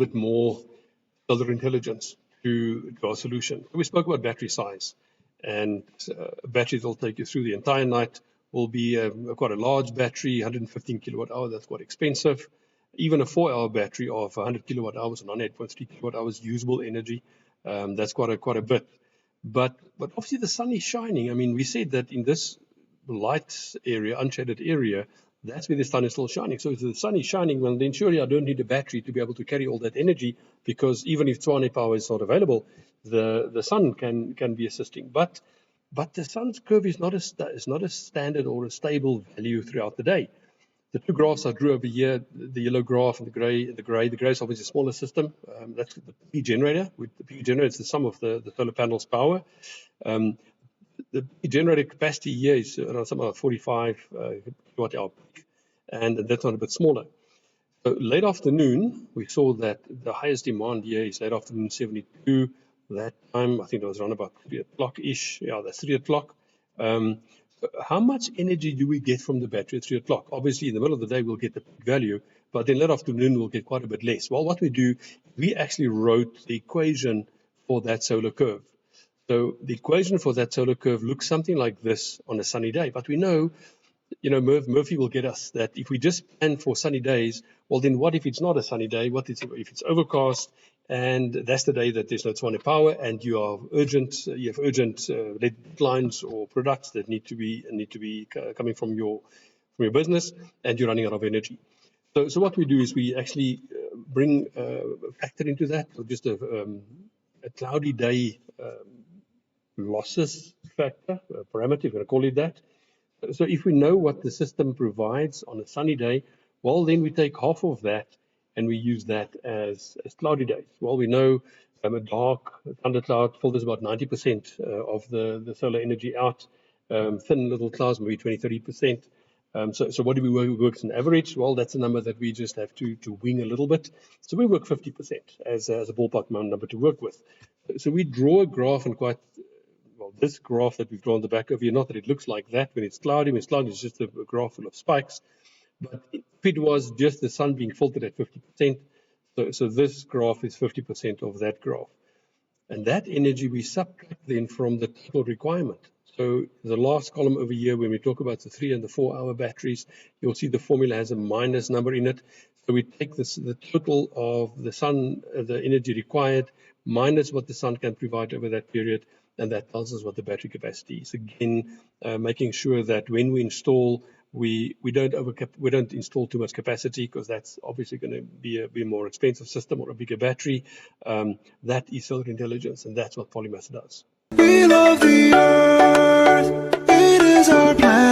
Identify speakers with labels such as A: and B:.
A: bit more solar intelligence to our solution. We spoke about battery size, and batteries will take you through the entire night. Will be quite a large battery, 115 kilowatt hour. That's quite expensive. Even a 4-hour battery of 100 kilowatt hours and 8.3 kilowatt hours usable energy. That's quite a bit. But obviously the sun is shining. I mean, we said that in this light area, unshaded area, that's where the sun is still shining. So if the sun is shining, well, then surely I don't need a battery to be able to carry all that energy, because even if Tshwane power is not available, the sun can be assisting. But the sun's curve is not a standard or a stable value throughout the day. The two graphs I drew over here, the yellow graph and the gray. The gray is obviously a smaller system. That's the PV generator. With the PV generator, it's the sum of the solar panels' power. The PV generator capacity here is around something like 45 kilowatt hour peak, and that's not a bit smaller. So late afternoon, we saw that the highest demand here is late afternoon 72. That time, I think it was around about 3 o'clock-ish. Yeah, that's 3 o'clock. How much energy do we get from the battery at 3 o'clock? Obviously, in the middle of the day, we'll get the peak value, but then late afternoon, we'll get quite a bit less. Well, what we do, we actually wrote the equation for that solar curve. So the equation for that solar curve looks something like this on a sunny day. But we know, Murphy will get us that if we just plan for sunny days, well, then what if it's not a sunny day? What if it's overcast? And that's the day that there's no Tshwane power, and you have urgent deadlines or products that need to be coming from your business, and you're running out of energy. So what we do is we actually bring a factor into that, or just a cloudy day losses factor, parameter, if you're going to call it that. So if we know what the system provides on a sunny day, well, then we take half of that and we use that as cloudy days. Well, we know a dark thundercloud filters about 90% of the solar energy out. Thin little clouds, maybe 20-30%. So what do we work as an average? Well, that's a number that we just have to wing a little bit. So we work 50% as a ballpark number to work with. So we draw a graph, and this graph that we've drawn on the back of here, not that it looks like that when it's cloudy. When it's cloudy, it's just a graph full of spikes. But if it was just the sun being filtered at 50%, so this graph is 50% of that graph. And that energy we subtract then from the total requirement. So the last column over here, when we talk about the 3 and the 4 hour batteries, you'll see the formula has a minus number in it. So we take the total of the sun, the energy required, minus what the sun can provide over that period, and that tells us what the battery capacity is. Again, making sure that when we install, we don't install too much capacity, because that's obviously going to be a more expensive system or a bigger battery. That is solar intelligence, and that's what Polymath does. We love the earth, it is our planet.